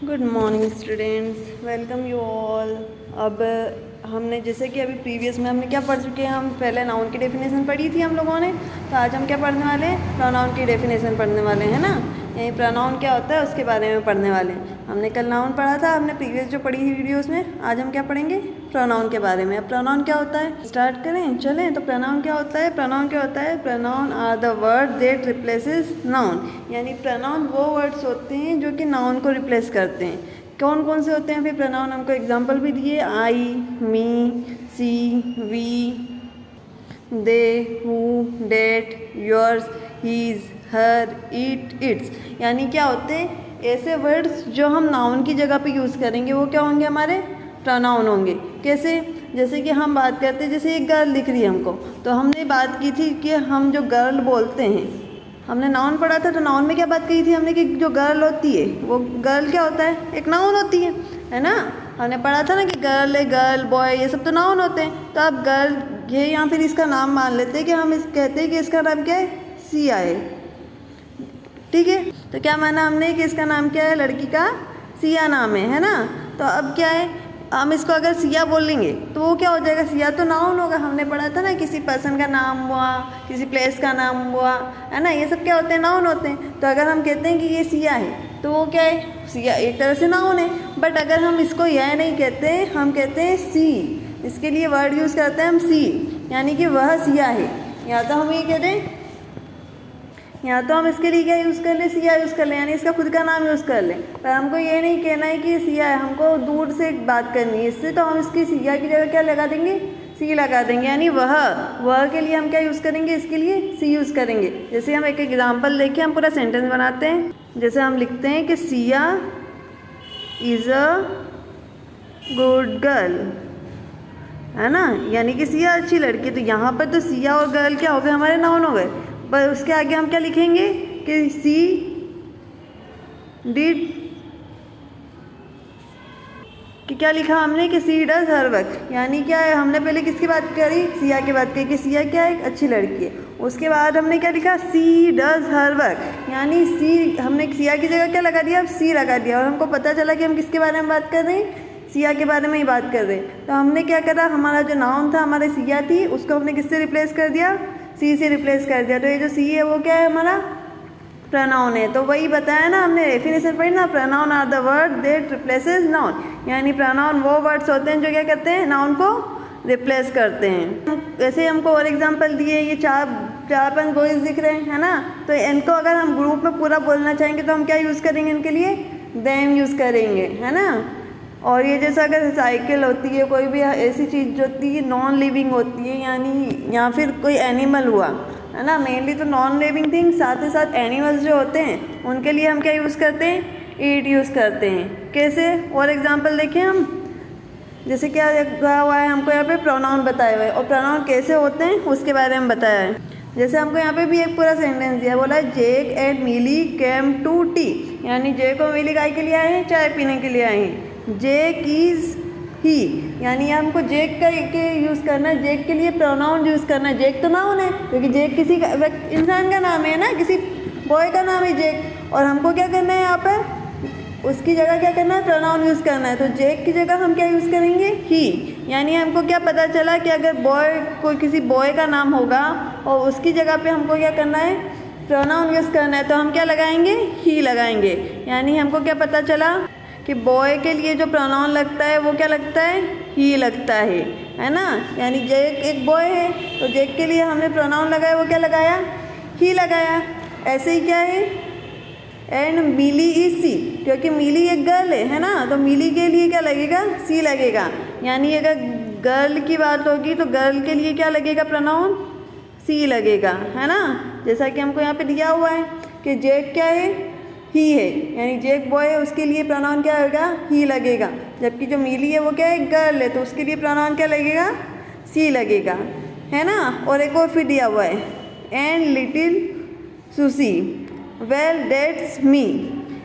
Good morning students, welcome you all. अब हमने जैसे कि अभी प्रीवियस में हमने क्या पढ़ चुके हैं, हम पहले नाउन की डेफिनेशन पढ़ी थी हम लोगों ने। तो आज हम क्या पढ़ने वाले हैं, प्रोनाउन की डेफिनेशन पढ़ने वाले हैं ना। यही प्रोनाउन क्या होता है उसके बारे में पढ़ने वाले हैं। हमने कल नाउन पढ़ा था, हमने प्रीवियस जो पढ़ी थी वीडियोज़ में। आज हम क्या पढ़ेंगे, प्रोनाउन के बारे में। अब प्रोनाउन क्या होता है, स्टार्ट करें चलें। तो प्रोनाउन क्या होता है, प्रोनाउन क्या होता है, pronoun are the word that replaces noun. यानी प्रोनाउन वो वर्ड्स होते हैं जो कि नाउन को रिप्लेस करते हैं। कौन कौन से होते हैं फिर प्रोनाउन, हमको एग्जांपल भी दिए, I, me, she, we, they, who, that, yours, his, her, it, its. यानी क्या होते हैं, ऐसे वर्ड्स जो हम नाउन की जगह पे यूज़ करेंगे वो क्या होंगे, हमारे प्रोनाउन होंगे। कैसे, जैसे कि हम बात करते हैं, जैसे एक गर्ल दिख रही है हमको, तो हमने बात की थी कि हम जो गर्ल बोलते हैं, हमने नाउन पढ़ा था। तो नाउन में क्या बात की थी हमने कि जो गर्ल होती है वो गर्ल क्या होता है, एक नाउन होती है ना। हमने पढ़ा था ना कि गर्ल है, गर्ल, बॉय, ये सब तो नाउन होते हैं। तो अब गर्ल ये या फिर इसका नाम मान लेते हैं कि हम इस कहते हैं कि इसका नाम क्या है, सिया है। ठीक है, तो क्या माना हमने कि इसका नाम क्या है, लड़की का सिया नाम है ना। तो अब क्या है, हम इसको अगर सिया बोलेंगे तो वो क्या हो जाएगा, सिया तो नाउन होगा। हमने पढ़ा था ना, किसी पर्सन का नाम हुआ, किसी प्लेस का नाम हुआ, है ना, ये सब क्या होते हैं, नाउन होते हैं। तो अगर हम कहते हैं कि ये सिया है तो वो क्या है, सिया एक तरह से नाउन है। बट अगर हम इसको यह नहीं कहते, हम कहते हैं सी, इसके लिए वर्ड यूज़ करते हैं हम सी, यानी कि वह सिया है। या तो हम ये कह दें, या तो हम इसके लिए क्या यूज़ कर लें, सिया यूज़ कर लें, यानी इसका खुद का नाम यूज़ कर लें। पर हमको ये नहीं कहना है कि सिया है, हमको दूर से बात करनी है इससे। तो हम इसकी सिया की जगह क्या लगा देंगे, सी लगा देंगे। यानी वह के लिए हम क्या यूज़ करेंगे, इसके लिए सी यूज़ करेंगे। जैसे हम एक एग्जाम्पल देखें, हम पूरा सेंटेंस बनाते हैं। जैसे हम लिखते हैं कि Siya is a good girl, है ना, यानी कि सिया अच्छी लड़की। तो यहाँ पर तो सिया और गर्ल क्या हो गए, हमारे नाउन हो गए। पर उसके आगे हम क्या लिखेंगे कि सी डिड, कि क्या लिखा हमने कि सी डज हर वर्क। यानी क्या है, हमने पहले किसकी बात करी, सिया की बात करी कि सिया क्या है, एक अच्छी लड़की है। उसके बाद हमने क्या लिखा, सी डज हर वर्क, यानी सी, हमने सिया की जगह क्या लगा दिया, अब सी लगा दिया। और हमको पता चला कि हम किसके बारे में बात कर रहे हैं, सिया के बारे में ही बात कर रहे हैं। तो हमने क्या करा, हमारा जो नाउन था, हमारे सिया थी, उसको हमने किससे रिप्लेस कर दिया, सी से रिप्लेस कर दिया। तो ये जो सी है वो क्या है, हमारा प्रोनाउन है। तो वही बताया ना हमने, डेफिनेशन पढ़ी ना, pronoun are the word that replaces noun. यानी प्रोनाउन वो वर्ड्स होते हैं जो क्या करते हैं, नाउन को रिप्लेस करते हैं। वैसे हमको और एग्जांपल दिए, ये चार पांच बॉयज़ दिख रहे हैं, है ना। तो इनको अगर हम ग्रुप में पूरा बोलना चाहेंगे तो हम क्या यूज़ करेंगे, इनके लिए देम यूज़ करेंगे, है ना। और ये जैसा अगर साइकिल होती है, कोई भी ऐसी चीज़ होती है नॉन लिविंग होती है, यानी या फिर कोई एनिमल हुआ, है ना, मेनली तो नॉन लिविंग थिंग, साथ ही साथ एनिमल्स जो होते हैं उनके लिए हम क्या यूज़ करते हैं, ईट यूज़ करते हैं। कैसे, और एग्जांपल देखें हम, जैसे क्या लिखा हुआ है हमको यहाँ पे, प्रोनाउन बताए हुए हैं, और प्रोनाउन कैसे होते हैं उसके बारे में बताया है। जैसे हमको यहाँ पे भी एक पूरा सेंटेंस दिया, बोला है Jake and Milly came to tea, यानी जेक और मिली गाय के लिए आए हैं, चाय पीने के लिए आए हैं। जेक इज़ ही, यानी हमको जेक का के यूज़ करना है, जेक के लिए प्रोनाउन यूज़ करना है। जेक तो नाउन है, क्योंकि जेक किसी का इंसान का नाम है ना, किसी बॉय का नाम है जेक। और हमको क्या करना है, यहाँ पर उसकी जगह क्या करना है, प्रोनाउन यूज़ करना है। तो जेक की जगह हम क्या यूज़ करेंगे, ही। यानी हमको क्या पता चला कि अगर बॉय, कोई किसी बॉय का नाम होगा और उसकी जगह पे हमको क्या करना है, प्रोनाउन यूज़ करना है, तो हम क्या लगाएंगे, ही लगाएंगे। यानी हमको क्या पता चला कि बॉय के लिए जो प्रोनाउन लगता है वो क्या लगता है, ही लगता है ना। यानी जेक एक बॉय है तो जेक के लिए हमने प्रोनाउन लगाया, वो क्या लगाया, ही लगाया। ऐसे ही क्या है, एंड मिली इज सी, क्योंकि मिली एक गर्ल है ना, तो मिली के लिए क्या लगेगा, सी लगेगा। यानी अगर गर्ल की बात होगी तो गर्ल के लिए क्या लगेगा, प्रोनाउन सी लगेगा, है ना। जैसा कि हमको यहाँ पे दिया हुआ है कि जेक क्या है, ही है, यानी जेक बॉय है, उसके लिए प्रोनाउन क्या होगा, ही लगेगा। जबकि जो मिली है वो क्या है, गर्ल है, तो उसके लिए प्रोनाउन क्या लगेगा, सी लगेगा, है ना। और एक और फिर दिया हुआ है, एंड लिटिल सुसी वेल डेट्स मी,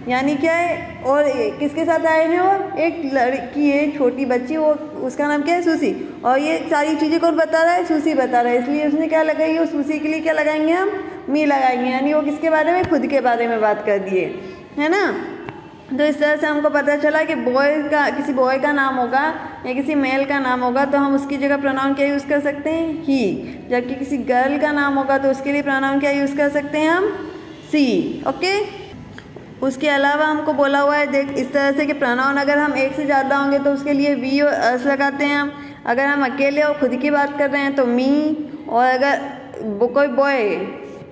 यानी क्या है, और किसके साथ आए हैं, वो एक लड़की है, छोटी बच्ची, वो उसका नाम क्या है, सुसी। और ये सारी चीज़ें कौन बता रहा है, सुसी बता रहा है, इसलिए उसने क्या लगाई, उस सुसी के लिए क्या लगाएंगे हम, मी लगाएंगे। यानी वो किसके बारे में, खुद के बारे में बात कर दिए, है ना। तो इस तरह से हमको पता चला कि किसी बॉय का नाम होगा या किसी मेल का नाम होगा तो हम उसकी जगह प्रोनाउन क्या यूज़ कर सकते हैं, ही। जबकि किसी गर्ल का नाम होगा तो उसके लिए प्रोनाउन क्या यूज़ कर सकते हैं हम, सी। ओके। उसके अलावा हमको बोला हुआ है देख इस तरह से कि प्रोनाउन अगर हम एक से ज़्यादा होंगे तो उसके लिए वी और अस लगाते हैं हम। अगर हम अकेले और खुद की बात कर रहे हैं तो मी, और अगर कोई बॉय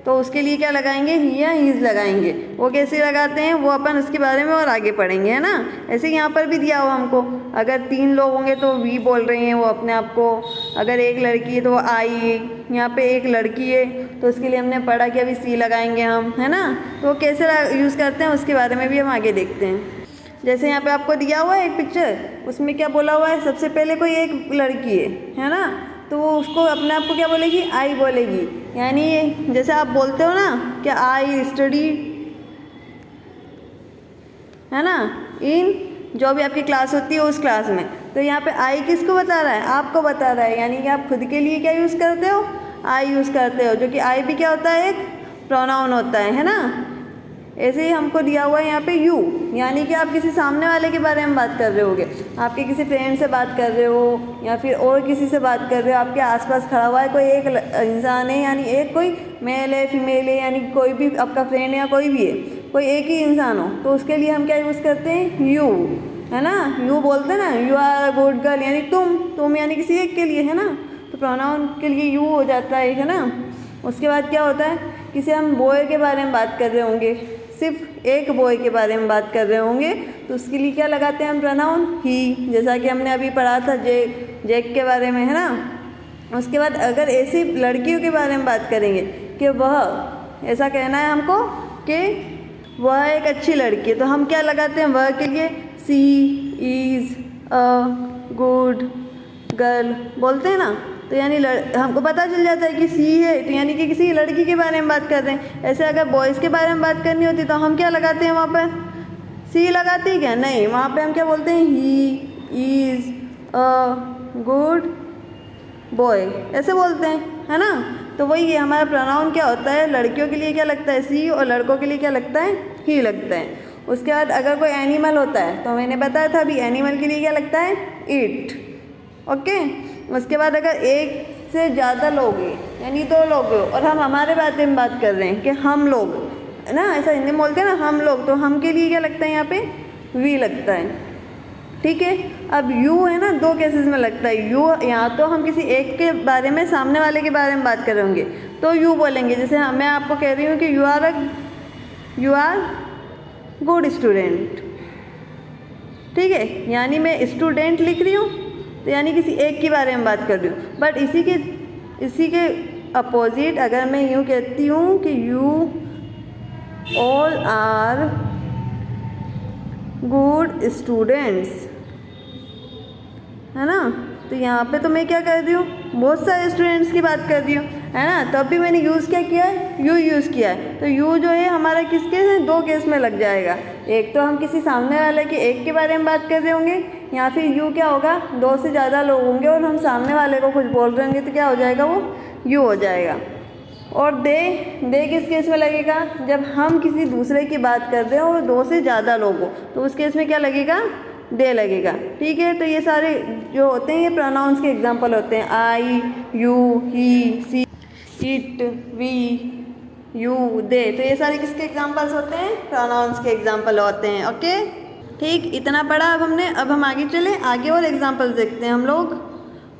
तो उसके लिए क्या लगाएंगे, ही या हीज़ लगाएंगे। वो कैसे लगाते हैं वो अपन उसके बारे में और आगे पढ़ेंगे, है ना। ऐसे यहाँ पर भी दिया हुआ हमको, अगर 3 लोग होंगे तो वी बोल रहे हैं वो अपने आप को। अगर एक लड़की है तो वो आई, यहाँ पे एक लड़की है तो उसके लिए हमने पढ़ा कि अभी सी लगाएंगे हम, है ना। तो वो कैसे यूज़ करते हैं उसके बारे में भी हम आगे देखते हैं। जैसे यहाँ पे आपको दिया हुआ है एक पिक्चर, उसमें क्या बोला हुआ है, सबसे पहले कोई एक लड़की है ना, तो वो उसको अपने आप को क्या बोलेगी, आई बोलेगी। यानी जैसे आप बोलते हो ना कि आई स्टडी, है ना, इन जो भी आपकी क्लास होती है उस क्लास में, तो यहाँ पे आई किसको बता रहा है, आपको बता रहा है। यानी कि आप खुद के लिए क्या यूज़ करते हो, आई यूज़ करते हो, जो कि आई भी क्या होता है, एक प्रोनाउन होता है ना। ऐसे ही हमको दिया हुआ है यहाँ पे यू, यानी कि आप किसी सामने वाले के बारे में बात कर रहे होगे, आपके किसी फ्रेंड से बात कर रहे हो या फिर और किसी से बात कर रहे हो, आपके आसपास खड़ा हुआ है कोई एक इंसान है, यानी एक कोई मेल है फीमेल है, यानी कोई भी आपका फ्रेंड है या कोई भी है, कोई एक ही इंसान हो, तो उसके लिए हम क्या यूज़ करते हैं, यू, है ना। यू बोलते हैं ना, you are a good girl, यानी तुम यानी किसी एक के लिए, है ना, तो प्रोनाउन के लिए यू हो जाता है ना। उसके बाद क्या होता है, किसी हम बॉय के बारे में बात कर रहे होंगे, सिर्फ एक बॉय के बारे में बात कर रहे होंगे, तो उसके लिए क्या लगाते हैं हम, प्रोनाउन ही, जैसा कि हमने अभी पढ़ा था जैक के बारे में, है ना। उसके बाद अगर ऐसी लड़कियों के बारे में बात करेंगे कि वह, ऐसा कहना है हमको कि वह एक अच्छी लड़की है, तो हम क्या लगाते हैं वह के लिए, सी इज़ अ गुड गर्ल बोलते हैं ना। तो यानी हमको पता चल जाता है कि सी है, तो यानी कि किसी लड़की के बारे में बात कर रहे हैं। ऐसे अगर बॉयज़ के बारे में बात करनी होती तो हम क्या लगाते हैं वहाँ पर, सी लगाते हैं क्या, नहीं, वहाँ पे हम क्या बोलते हैं, he is a good boy, ऐसे बोलते हैं, है ना। तो वही है हमारा प्रोनाउन क्या होता है, लड़कियों के लिए क्या लगता है, सी, और लड़कों के लिए क्या लगता है, ही लगता है। उसके बाद अगर कोई एनिमल होता है तो मैंने बताया था अभी, एनिमल के लिए क्या लगता है, इट। ओके। उसके बाद अगर एक से ज़्यादा लोग हैं, यानी 2 लोग हो और हम हमारे बारे में बात कर रहे हैं कि हम लोग, है ना, ऐसा हिंदी में बोलते हैं ना, हम लोग, तो हम के लिए क्या लगता है यहाँ पे, वी लगता है। ठीक है। अब यू है ना, 2 केसेस में लगता है यू, यहाँ तो हम किसी एक के बारे में, सामने वाले के बारे में बात कर रहे होंगे तो यू बोलेंगे। जैसे मैं आपको कह रही हूँ कि यू आर गुड स्टूडेंट, ठीक है, यानी मैं स्टूडेंट लिख रही हूँ, तो यानी किसी एक के बारे में बात कर रही हूँ। बट इसी के अपोजिट अगर मैं यूँ कहती हूँ कि you all are good students, है ना, तो यहाँ पे तो मैं क्या कर रही हूँ, बहुत सारे स्टूडेंट्स की बात कर रही हूँ, है ना। तब भी मैंने यूज़ क्या किया है, यू यूज़ किया है। तो यू जो है हमारा किस केस है, 2 केस में लग जाएगा। एक तो हम किसी सामने वाले के एक के बारे में बात कर रहे होंगे, या फिर यू क्या होगा, 2 से ज़्यादा लोग होंगे और हम सामने वाले को कुछ बोल रहे होंगे तो क्या हो जाएगा, वो यू हो जाएगा। और दे किस केस में लगेगा, जब हम किसी दूसरे की बात कर रहे हो और 2 से ज़्यादा लोग हो, तो उस केस में क्या लगेगा, दे लगेगा। ठीक है। तो ये सारे जो होते हैं ये प्रोनाउंस के एग्जांपल होते हैं, I, you, he, she, it, we, you, they, तो ये सारे किसके एग्जांपल्स होते हैं, प्रोनाउंस के एग्जांपल होते हैं। ओके, ठीक, इतना पढ़ा अब हमने। अब हम आगे चले, आगे और एग्जांपल्स देखते हैं हम लोग।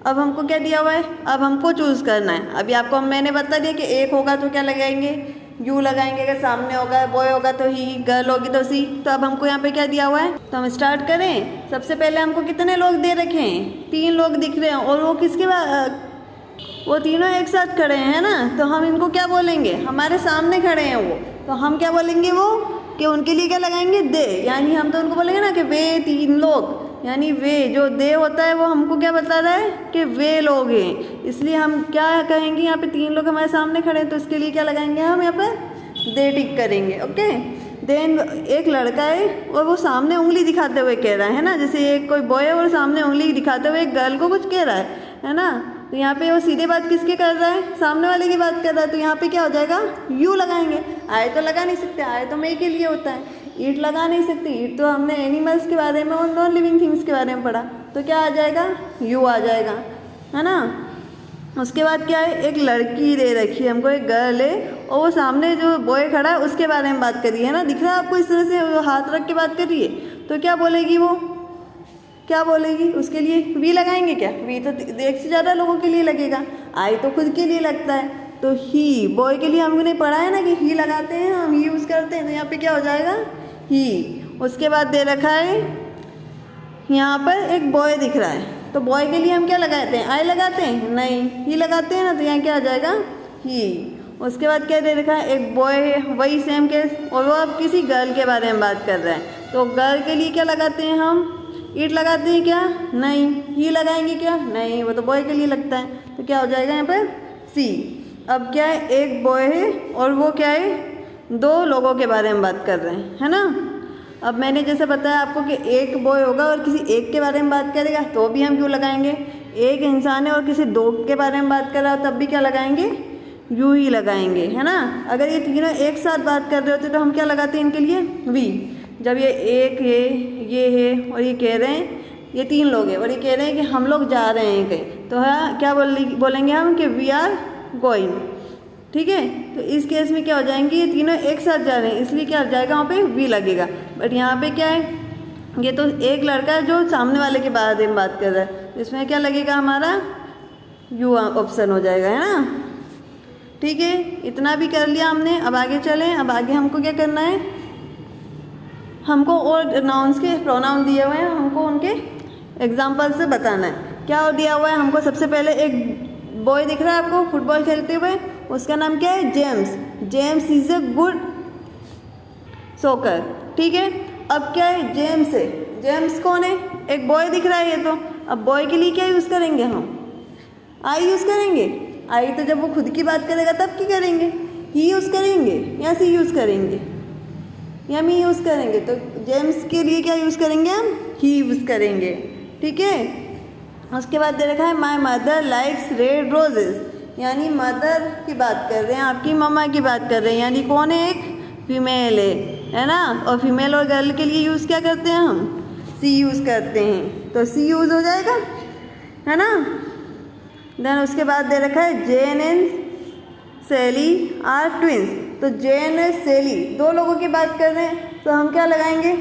अब हमको क्या दिया हुआ है, अब हमको चूज़ करना है। अभी आपको मैंने बता दिया कि एक होगा तो क्या लगाएंगे, यू लगाएंगे, अगर सामने होगा बॉय होगा तो ही, गर्ल होगी तो सी। तो अब हमको यहाँ पे क्या दिया हुआ है, तो हम स्टार्ट करें। सबसे पहले हमको कितने लोग दे रखे हैं, 3 लोग दिख रहे हैं, और वो किसके वो तीनों एक साथ खड़े हैं, है ना। तो हम इनको क्या बोलेंगे, हमारे सामने खड़े हैं वो, तो हम क्या बोलेंगे वो, कि उनके लिए क्या लगाएंगे, दे। यानी हम तो उनको बोलेंगे ना कि वे 3 लोग, यानी वे जो दे होता है वो हमको क्या बता रहा है कि वे लोग हैं, इसलिए हम क्या कहेंगे, यहाँ पे 3 लोग हमारे सामने खड़े हैं तो इसके लिए क्या लगाएंगे, हम यहाँ पर दे टिक करेंगे। ओके। देन एक लड़का है और वो सामने उंगली दिखाते हुए कह रहा है ना, जैसे एक कोई बॉय है और सामने उंगली दिखाते हुए एक गर्ल को कुछ कह रहा है ना। तो यहाँ पे वो सीधे बात किसके कर रहा है, सामने वाले की बात कर रहा है, तो यहाँ पे क्या हो जाएगा, यू लगाएंगे। आए तो लगा नहीं सकते, आए तो मैं के लिए होता है, ईट लगा नहीं सकती, ईट तो हमने एनिमल्स के बारे में और नॉन लिविंग थिंग्स के बारे में पढ़ा, तो क्या आ जाएगा, यू आ जाएगा, है ना। उसके बाद क्या है, एक लड़की दे रखी है हमको, एक गर्ल है, और वो सामने जो बॉय खड़ा है उसके बारे में बात कर रही है ना, दिख रहा है आपको, इस तरह से वो हाथ रख के बात कर रही है, तो क्या बोलेगी वो, क्या बोलेगी, उसके लिए वी लगाएंगे क्या, वी तो एक से ज़्यादा लोगों के लिए लगेगा, आई तो खुद के लिए लगता है, तो ही, बॉय के लिए हमने पढ़ा है ना कि ही लगाते हैं, हम ही यूज़ करते हैं, तो यहाँ पे क्या हो जाएगा, ही। उसके बाद दे रखा है यहाँ पर एक बॉय दिख रहा है, तो बॉय के लिए हम क्या लगाते हैं, आई लगाते हैं, नहीं, ही लगाते हैं ना, तो यहाँ क्या आ जाएगा, ही। उसके बाद क्या दे रखा है, एक बॉय है, वही सेम केस, और वो अब किसी गर्ल के बारे में बात कर रहा है, तो गर्ल के लिए क्या लगाते हैं हम, ईट लगाते हैं क्या, नहीं, ही लगाएंगे क्या, नहीं, वो तो बॉय के लिए लगता है, तो क्या हो जाएगा यहाँ पर, सी। अब क्या है, एक बॉय है और वो क्या है, दो लोगों के बारे में बात कर रहे हैं, है ना। अब मैंने जैसे बताया आपको कि एक बॉय होगा और किसी एक के बारे में बात करेगा, तो भी हम क्यों लगाएंगे, एक इंसान है और किसी दो के बारे में बात कर रहा हो तब भी क्या लगाएंगे, यू ही लगाएंगे, है ना। अगर ये तीनों एक साथ बात कर रहे होते तो हम क्या लगाते हैं इनके लिए, वी। जब ये एक है, ये है और ये कह रहे हैं, ये तीन लोग हैं और ये कह रहे हैं कि हम लोग जा रहे हैं कहीं, तो हाँ क्या बोलेंगे हम कि वी आर गोइंग, ठीक है। तो इस केस में क्या हो जाएंगे, ये तीनों एक साथ जा रहे हैं, इसलिए क्या हो जाएगा, वहाँ पे वी लगेगा। बट यहाँ पे क्या है, ये तो एक लड़का है जो सामने वाले के बारे में बात कर रहा है, तो इसमें क्या लगेगा, हमारा यू ऑप्शन हो जाएगा, है ना। ठीक है, इतना भी कर लिया हमने। अब आगे चलें। अब आगे हमको क्या करना है, हमको और नाउन्स के प्रोनाउन दिए हुए हैं, हमको उनके एग्जाम्पल से बताना है। क्या दिया हुआ है हमको, सबसे पहले एक बॉय दिख रहा है आपको फुटबॉल खेलते हुए, उसका नाम क्या है, James. James is a good सोकर, ठीक है। अब क्या है, जेम्स है, जेम्स कौन है, एक बॉय दिख रहा है ये तो। अब बॉय के लिए क्या यूज़ करेंगे हम, आई यूज़ करेंगे। आई तो जब वो खुद की बात करेगा तब की करेंगे, ही यूज़ करेंगे या सी यूज़ करेंगे या मी यूज़ करेंगे। तो जेम्स के लिए क्या यूज़ करेंगे हम, ही यूज़ करेंगे, ठीक है। उसके बाद दे रखा है my mother likes red roses, यानी मदर की बात कर रहे हैं, आपकी मम्मा की बात कर रहे हैं, यानी कौन है, एक फीमेल है ना। और फीमेल और गर्ल के लिए यूज़ क्या करते हैं हम, सी यूज़ करते हैं, तो सी यूज़ हो जाएगा, है ना। देन उसके बाद दे रखा है जेन एंड सेली आर ट्विंस, तो जेन और सेली दो लोगों की बात कर रहे हैं, तो हम क्या लगाएंगे,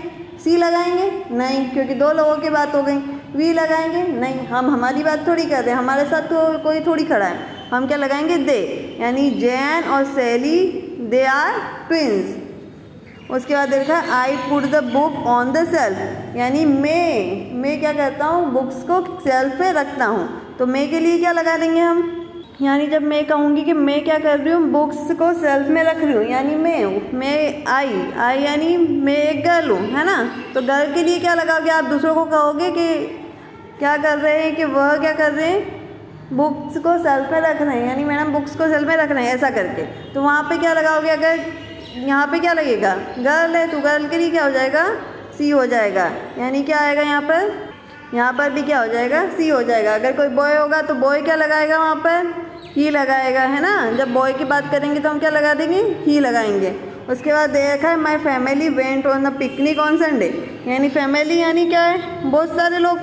सी लगाएंगे, नहीं, क्योंकि दो लोगों की बात हो गई। वी लगाएंगे, नहीं, हम हमारी बात थोड़ी कर रहे हैं, हमारे साथ तो कोई थोड़ी खड़ा है, हम क्या लगाएंगे, दे, यानी जैन और सैली दे आर ट्विंस। उसके बाद देखा I put the book on the self, यानी मैं क्या करता हूँ, बुक्स को सेल्फ पे रखता हूँ, तो मैं के लिए क्या लगा देंगे हम, यानी जब मैं कहूँगी कि मैं क्या कर रही हूँ, बुक्स को सेल्फ में रख रही हूँ, यानी मैं हूँ, मैं आई यानी मैं एक गर्ल हूँ, है ना। तो गर्ल के लिए क्या लगाओगे, आप दूसरों को कहोगे कि क्या कर रहे हैं, कि वह क्या कर रहे हैं, बुक्स को सेल्फ में रख रहे हैं, यानी मैडम बुक्स को सेल्फ में रख रहे हैं, ऐसा करके। तो वहाँ पे क्या लगाओगे, अगर यहाँ पे क्या लगेगा, गर्ल है, तो गर्ल के लिए क्या हो जाएगा, सी हो जाएगा, यानी क्या आएगा यहाँ पर भी क्या हो जाएगा, सी हो जाएगा। अगर कोई बॉय होगा तो बॉय क्या लगाएगा, वहाँ पर ही लगाएगा, है ना। जब बॉय की बात करेंगे तो हम क्या लगा देंगे, ही लगाएंगे। उसके बाद देखा है my family went on the picnic on Sunday, यानी फैमिली यानी क्या है, बहुत सारे लोग,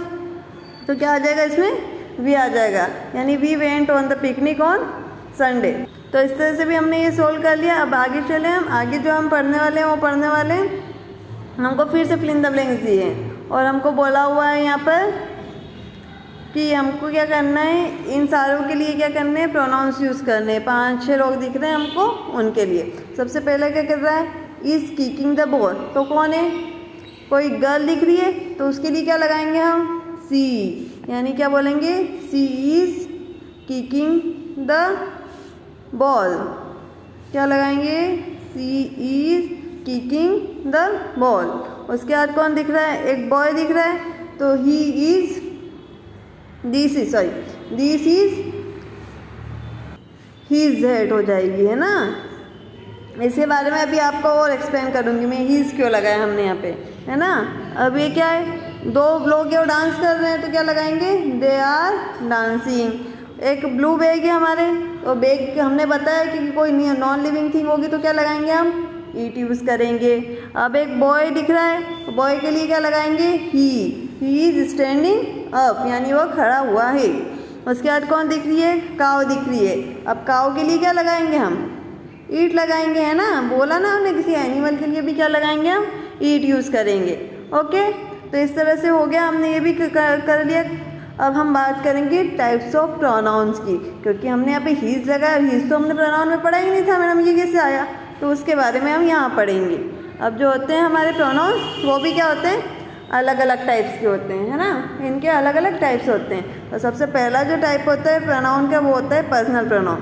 तो क्या आ जाएगा इसमें, वी आ जाएगा, यानी we went on the picnic on Sunday. तो इस तरह से भी हमने ये सोल्व कर लिया। अब आगे चले, हम आगे जो हम पढ़ने वाले हैं वो पढ़ने वाले हैं, हमको फिर से फिल इन द ब्लैंक्स दिए हैं और हमको बोला हुआ है यहाँ पर कि हमको क्या करना है, इन सारों के लिए क्या करने हैं, प्रोनाउंस यूज़ करने हैं। 5-6 लोग दिख रहे हैं हमको, उनके लिए सबसे पहले क्या कर रहा है, इज़ किकिंग द बॉल, तो कौन है, कोई गर्ल दिख रही है, तो उसके लिए क्या लगाएंगे हम, सी, यानी क्या बोलेंगे, सी इज़ किकिंग द बॉल, क्या लगाएंगे, सी इज़ किकिंग द बॉल। उसके बाद कौन दिख रहा है, एक बॉय दिख रहा है, तो he is this is his head हो जाएगी, है ना। इसके बारे में अभी आपको और एक्सप्लेन करूँगी मैं, हीज क्यों लगाया हमने यहाँ पे, है ना। अब ये क्या है, दो लोग ये डांस कर रहे हैं, तो क्या लगाएंगे, दे आर डांसिंग। एक ब्लू बैग है हमारे, तो बैग हमने बताया कि कोई नॉन लिविंग थिंग होगी तो क्या लगाएंगे हम, ईट यूज़ करेंगे। अब एक बॉय दिख रहा है, तो बॉय के लिए क्या लगाएंगे? ही इज़ स्टैंडिंग अप, यानी वो खड़ा हुआ है। उसके बाद कौन दिख रही है? काऊ दिख रही है। अब काऊ के लिए क्या लगाएंगे हम? ईट लगाएंगे, है ना। बोला ना हमने किसी एनिमल के लिए भी क्या लगाएंगे हम? ईट यूज़ करेंगे। ओके, तो इस तरह से हो गया, हमने ये भी कर लिया। अब हम बात करेंगे टाइप्स ऑफ प्रोनाउंस की, क्योंकि हमने यहाँ पे हीज लगाया। हीज तो हमने प्रोनाउन में पढ़ा ही नहीं था मैडम, ये कैसे आया? तो उसके बारे में हम यहाँ पढ़ेंगे। अब जो होते हैं हमारे प्रोनाउंस, वो भी क्या होते हैं? अलग अलग टाइप्स के होते हैं, है ना। इनके अलग अलग टाइप्स होते हैं। तो सबसे पहला जो टाइप होता है प्रोनाउन का, वो होता है पर्सनल प्रोनाउन,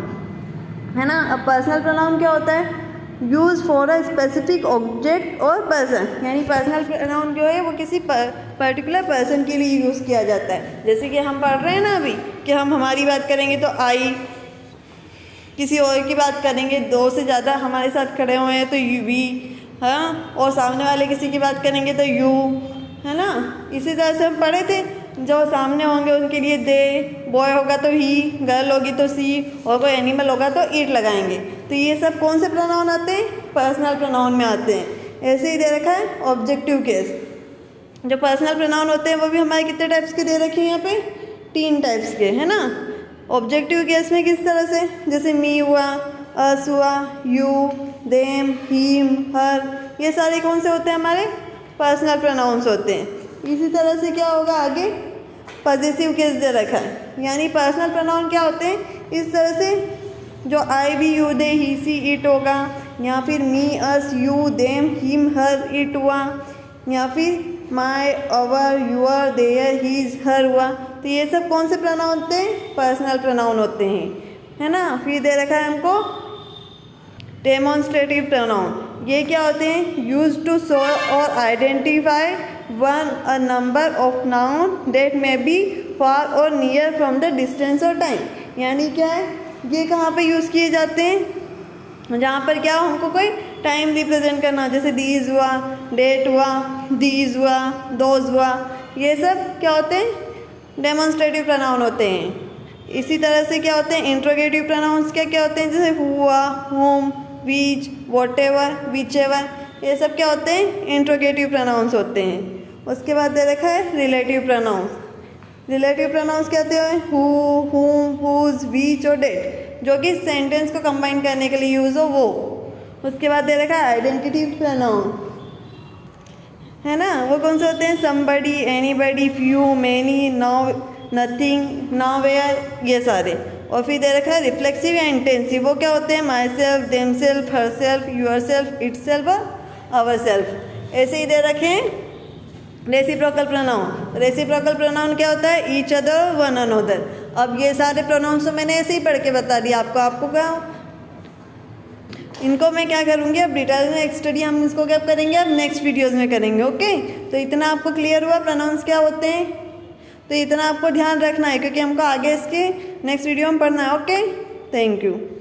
है ना। अब पर्सनल प्रोनाउन क्या होता है? Use for a specific object और पर्सन, यानी पर्सनल प्रोनाउन जो है वो किसी पर्टिकुलर पर्सन के लिए यूज़ किया जाता है। जैसे कि हम पढ़ रहे हैं ना अभी कि हम हमारी बात करेंगे तो आई, किसी और की बात करेंगे, दो से ज़्यादा हमारे साथ खड़े हुए हैं तो वी, हाँ, और सामने वाले किसी की बात करेंगे तो यू, है ना। इसी तरह से हम पढ़े थे, जो सामने होंगे उनके लिए दे, बॉय होगा तो ही, गर्ल होगी तो सी, और कोई एनिमल होगा तो ईट लगाएंगे। तो ये सब कौन से प्रोनाउन आते हैं? पर्सनल प्रोनाउन में आते हैं। ऐसे ही दे रखा है ऑब्जेक्टिव केस। जो पर्सनल प्रोनाउन होते हैं वो भी हमारे कितने टाइप्स के दे रखे हैं यहाँ पे? 3 टाइप्स के, है ना। ऑब्जेक्टिव केस में किस तरह से? जैसे मी हुआ, अस हुआ, यू, देम, हिम, हर, ये सारे कौन से होते हैं? हमारे पर्सनल प्रोनाउंस होते हैं। इसी तरह से क्या होगा आगे? पॉजेसिव केस दे रखा है, यानी पर्सनल प्रोनाउन क्या होते हैं? इस तरह से जो आई, भी, you, they, he, she, it होगा, या फिर me, us, you, them, him, her, it हुआ, या फिर my, our, your, their, his, her हुआ। तो ये सब कौन से प्रोनाउन होते हैं? पर्सनल प्रोनाउन होते हैं, है ना। फिर दे रखा है हमको डेमोन्स्ट्रेटिव प्रोनाउन। ये क्या होते हैं? यूज टू शो और identify one a number of noun that may be far और नियर फ्रॉम द डिस्टेंस और टाइम। यानी क्या है? ये कहाँ पे यूज़ किए जाते हैं? जहाँ पर क्या हमको कोई टाइम रिप्रेजेंट करना, जैसे दीज हुआ, डेट हुआ, दीज हुआ, दोज हुआ, ये सब क्या होते हैं? डेमोन्स्ट्रेटिव प्रोनाउन होते हैं। इसी तरह से क्या होते हैं? इंट्रोगेटिव प्रोनाउंस क्या क्या होते हैं? जैसे हुआ, होम, विच, व्हाटएवर, व्हिचएवर, ये सब क्या होते हैं? इंट्रोगेटिव प्रोनाउंस होते हैं। उसके बाद दे रखा है रिलेटिव प्रोनाउंस। रिलेटिव प्रोनाउंस क्या होते हैं? हु, हुम, हुज, विच और डेट, जो कि सेंटेंस को कंबाइन करने के लिए यूज़ हो वो। उसके बाद दे रखा है आइडेंटिटी प्रोनाउन, है ना। वो कौन से होते हैं? Somebody, anybody, few, many, now, nothing, now, where, ये सारे। और फिर दे रखा है रिफ्लेक्सिव या इंटेंसिव। वो क्या होते हैं? Myself, themself, herself, yourself, itself और आवर सेल्फ। ऐसे ही दे रखे हैं रेसिप्रोकल प्रोनाउन। रेसिप्रोकल प्रोनाउन क्या होता है? Each other, one another. अब ये सारे प्रोनाउंस तो मैंने ऐसे ही पढ़ के बता दिया आपको क्या, इनको मैं क्या करूँगी अब डिटेल में एक स्टडी हम इसको क्या करेंगे अब नेक्स्ट वीडियोस में करेंगे। ओके, तो इतना आपको क्लियर हुआ प्रोनाउंस क्या होते हैं? तो इतना आपको ध्यान रखना है, क्योंकि हमको आगे इसके नेक्स्ट वीडियो में पढ़ना है। Okay, thank you.